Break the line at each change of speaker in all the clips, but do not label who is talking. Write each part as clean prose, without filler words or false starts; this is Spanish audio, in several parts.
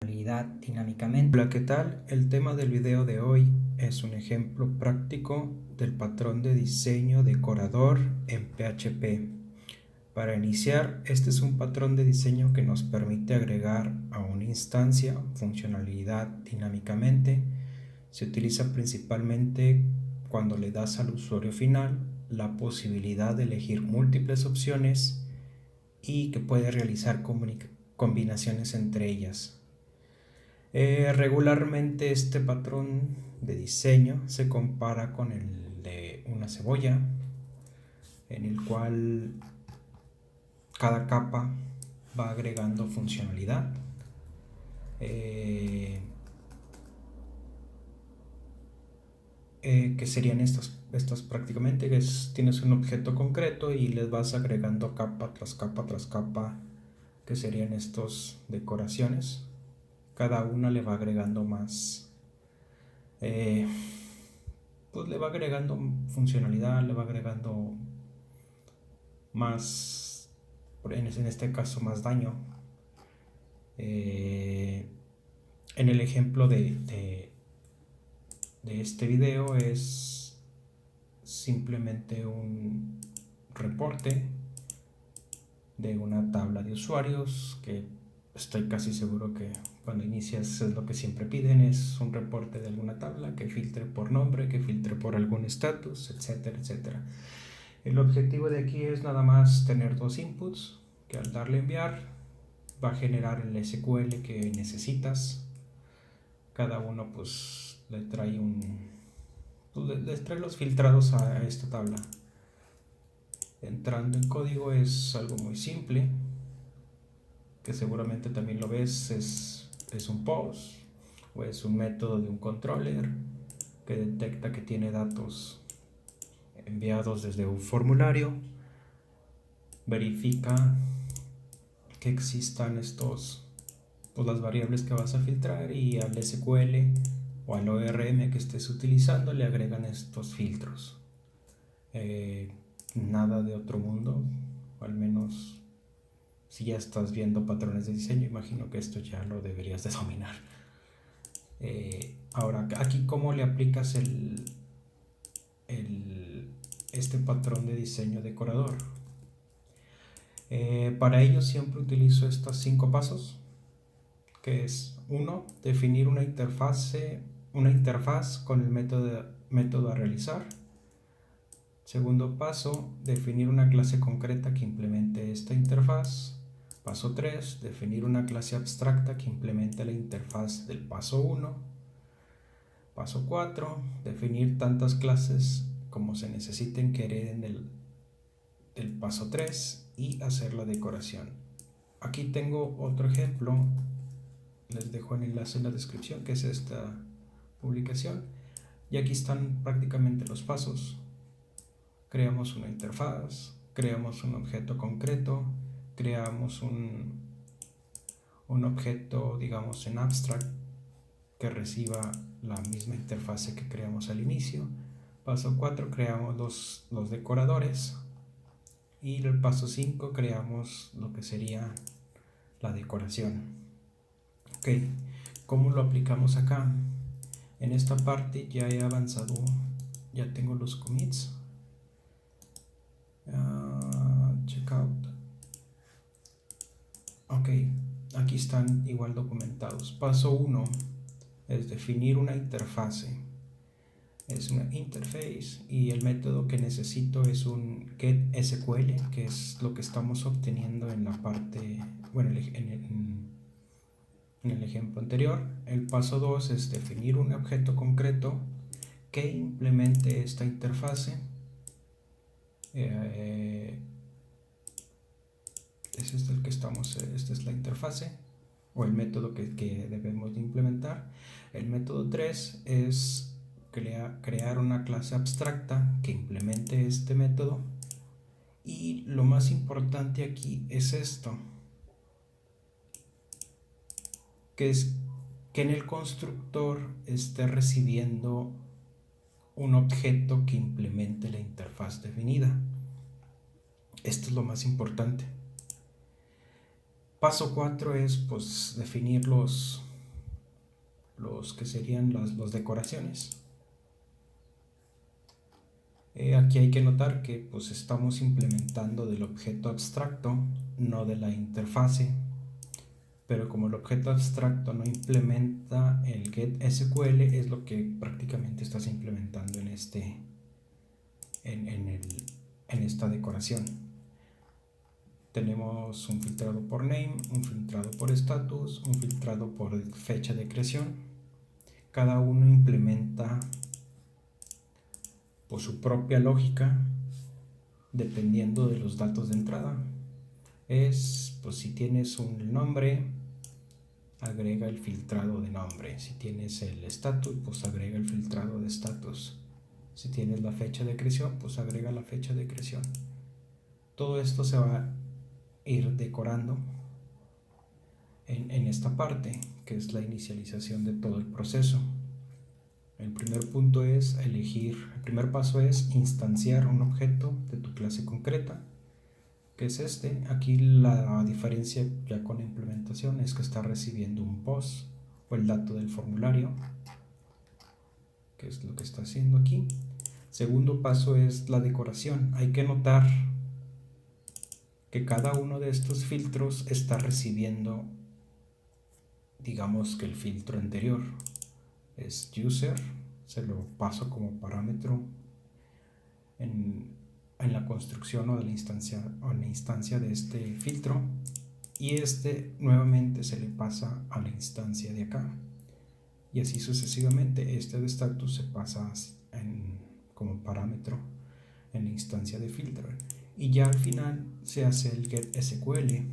Dinámicamente.
Hola, ¿qué tal? El tema del video de hoy es un ejemplo práctico del patrón de diseño decorador en PHP. Para iniciar, este es un patrón de diseño que nos permite agregar a una instancia funcionalidad dinámicamente. Se utiliza principalmente cuando le das al usuario final la posibilidad de elegir múltiples opciones y que puede realizar combinaciones entre ellas. Regularmente este patrón de diseño se compara con el de una cebolla, en el cual cada capa va agregando funcionalidad. Que serían estas prácticamente, tienes un objeto concreto y les vas agregando capa tras capa tras capa, que serían estos decoraciones. Cada una le va agregando más, pues le va agregando funcionalidad, le va agregando más, en este caso más daño. En el ejemplo de este video es simplemente un reporte de una tabla de usuarios, que estoy casi seguro que cuando inicias es lo que siempre piden, es un reporte de alguna tabla que filtre por nombre, que filtre por algún estatus, etcétera, etcétera. El objetivo de aquí es nada más tener dos inputs que al darle a enviar va a generar el SQL que necesitas. Cada uno pues le trae les trae los filtrados a esta tabla. Entrando en código es algo muy simple, que seguramente también lo ves, es un post o es un método de un controller que detecta que tiene datos enviados desde un formulario, verifica que existan las variables que vas a filtrar, y al SQL o al ORM que estés utilizando le agregan estos filtros. Nada de otro mundo, o al menos si ya estás viendo patrones de diseño, imagino que esto ya lo deberías de dominar. Ahora, aquí cómo le aplicas este patrón de diseño decorador. Para ello siempre utilizo estos 5 pasos, que es 1. Definir una interfaz con el método a realizar. Segundo paso, definir una clase concreta que implemente esta interfaz. Paso 3, definir una clase abstracta que implemente la interfaz del paso 1. Paso 4, definir tantas clases como se necesiten que hereden del paso 3 y hacer la decoración. Aquí tengo otro ejemplo, les dejo el enlace en la descripción, que es esta publicación, y aquí están prácticamente los pasos. Creamos una interfaz, creamos un objeto concreto, creamos un objeto, digamos, en abstract que reciba la misma interfase que creamos al inicio. Paso 4, creamos los decoradores, y el paso 5 creamos lo que sería la decoración. Ok, ¿cómo lo aplicamos acá? En esta parte ya he avanzado, ya tengo los commits. Checkout. Ok, aquí están igual documentados. Paso 1 es definir una interfase. Es una interface, y el método que necesito es un getSQL, que es lo que estamos obteniendo en la parte, bueno, en el ejemplo anterior. El paso 2 es definir un objeto concreto que implemente esta interfase. Esta es la interfase o el método que debemos de implementar. El método 3 es crear una clase abstracta que implemente este método, y lo más importante aquí es esto, que es que en el constructor esté recibiendo un objeto que implemente la interfaz definida. Esto es lo más importante. Paso 4 es pues definir los los que serían las decoraciones. Aquí hay que notar que pues estamos implementando del objeto abstracto, no de la interfase. Pero como el objeto abstracto no implementa el getSQL, es lo que prácticamente estás implementando en esta decoración. Tenemos un filtrado por name, un filtrado por status, un filtrado por fecha de creación. Cada uno implementa por su propia lógica dependiendo de los datos de entrada. Pues si tienes un nombre, agrega el filtrado de nombre. Si tienes el status, pues agrega el filtrado de status. Si tienes la fecha de creación, pues agrega la fecha de creación. Todo esto se va a ir decorando en esta parte, que es la inicialización de todo el proceso. El primer punto es el primer paso es instanciar un objeto de tu clase concreta, que es este. Aquí la diferencia ya con la implementación es que está recibiendo un post o el dato del formulario, que es lo que está haciendo aquí. Segundo paso es la decoración. Hay que notar que cada uno de estos filtros está recibiendo, digamos que el filtro anterior es user, se lo paso como parámetro en la construcción o de la instancia de este filtro, y este nuevamente se le pasa a la instancia de acá, y así sucesivamente. Este de status se pasa como parámetro en la instancia de filtro, y ya al final se hace el getSQL,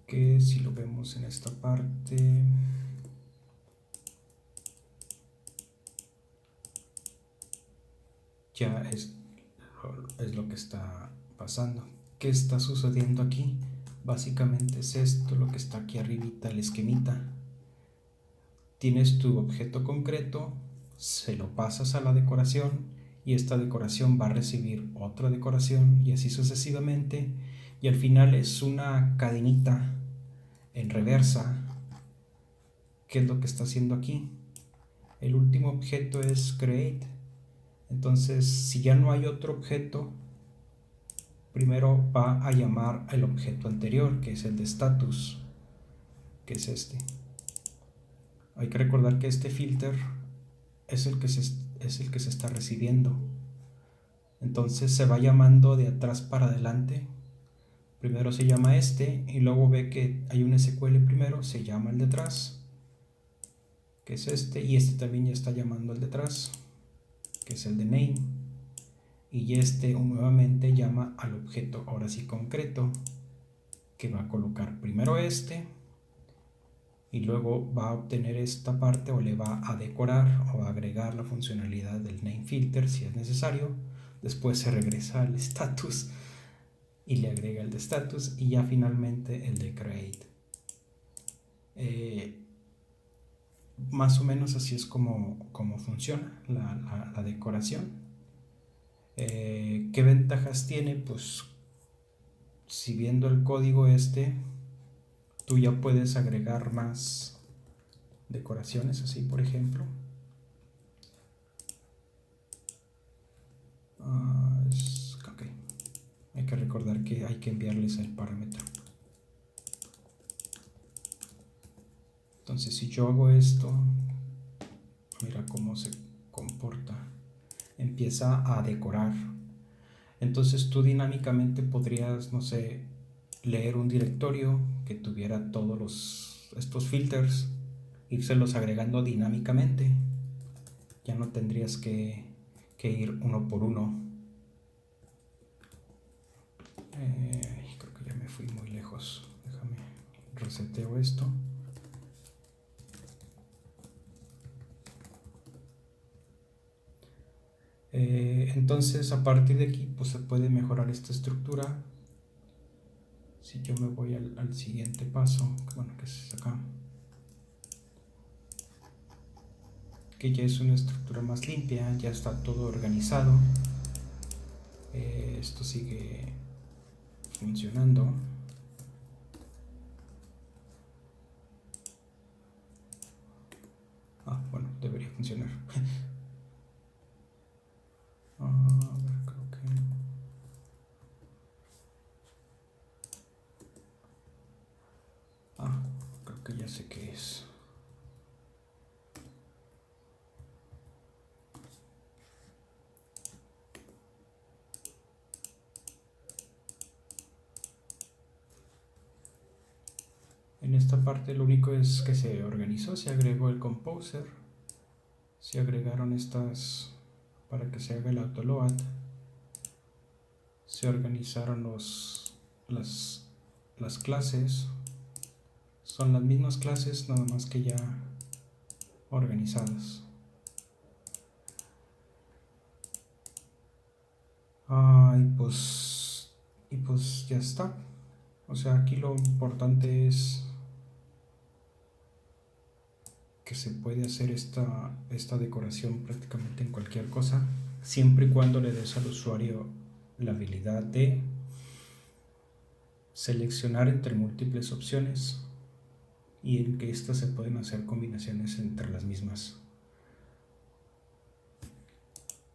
que si lo vemos en esta parte, ya es lo que está pasando. ¿Qué está sucediendo aquí? Básicamente es esto lo que está aquí arribita, el esquemita. Tienes tu objeto concreto, se lo pasas a la decoración, y esta decoración va a recibir otra decoración, y así sucesivamente, y al final es una cadenita en reversa. ¿Qué es lo que está haciendo aquí? El último objeto es create. Entonces, si ya no hay otro objeto, primero va a llamar al objeto anterior, que es el de status, que es este. Hay que recordar que este filter es el que se está recibiendo. Entonces se va llamando de atrás para adelante. Primero se llama este, y luego ve que hay un SQL primero, se llama el de atrás, que es este, y este también ya está llamando al de atrás, que es el de name, y este nuevamente llama al objeto ahora sí concreto, que va a colocar primero este, y luego va a obtener esta parte, o le va a decorar o a agregar la funcionalidad del name filter si es necesario. Después se regresa al status y le agrega el de status, y ya finalmente el de create. Más o menos así es como funciona la decoración. ¿Qué ventajas tiene? Pues si viendo el código tú ya puedes agregar más decoraciones, así por ejemplo. Okay. Hay que recordar que hay que enviarles el parámetro. Entonces, si yo hago esto, mira cómo se comporta. Empieza a decorar. Entonces tú dinámicamente podrías, no sé, leer un directorio que tuviera todos estos filters, írselos agregando dinámicamente. Ya no tendrías que ir uno por uno. Creo que ya me fui muy lejos. Déjame reseteo esto. Entonces a partir de aquí pues se puede mejorar esta estructura. Si yo me voy al siguiente paso, bueno, que es acá, que ya es una estructura más limpia, ya está todo organizado. Esto sigue funcionando. funcionar. A ver, creo que... creo que ya sé qué es. En esta parte lo único es que se organizó, se agregó el composer, se agregaron estas para que se haga el autoload, se organizaron las clases, son las mismas clases, nada más que ya organizadas. Y pues ya está. O sea, aquí lo importante es que se puede hacer esta decoración prácticamente en cualquier cosa, siempre y cuando le des al usuario la habilidad de seleccionar entre múltiples opciones y en que estas se pueden hacer combinaciones entre las mismas.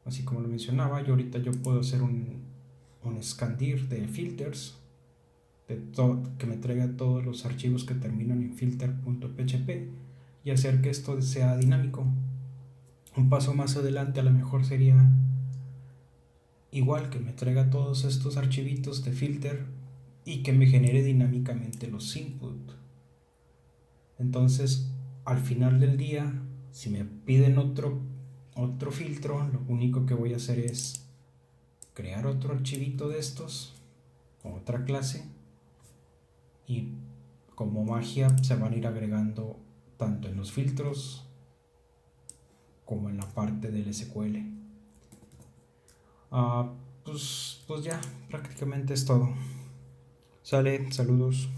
Así como lo mencionaba, yo ahorita puedo hacer un scandir de filters que me traiga todos los archivos que terminan en filter.php y hacer que esto sea dinámico. Un paso más adelante a lo mejor sería igual que me traiga todos estos archivitos de filter y que me genere dinámicamente los input. Entonces, al final del día, si me piden otro filtro, lo único que voy a hacer es crear otro archivito de estos, otra clase, y como magia se van a ir agregando tanto en los filtros como en la parte del SQL. Pues ya prácticamente es todo. Sale, saludos.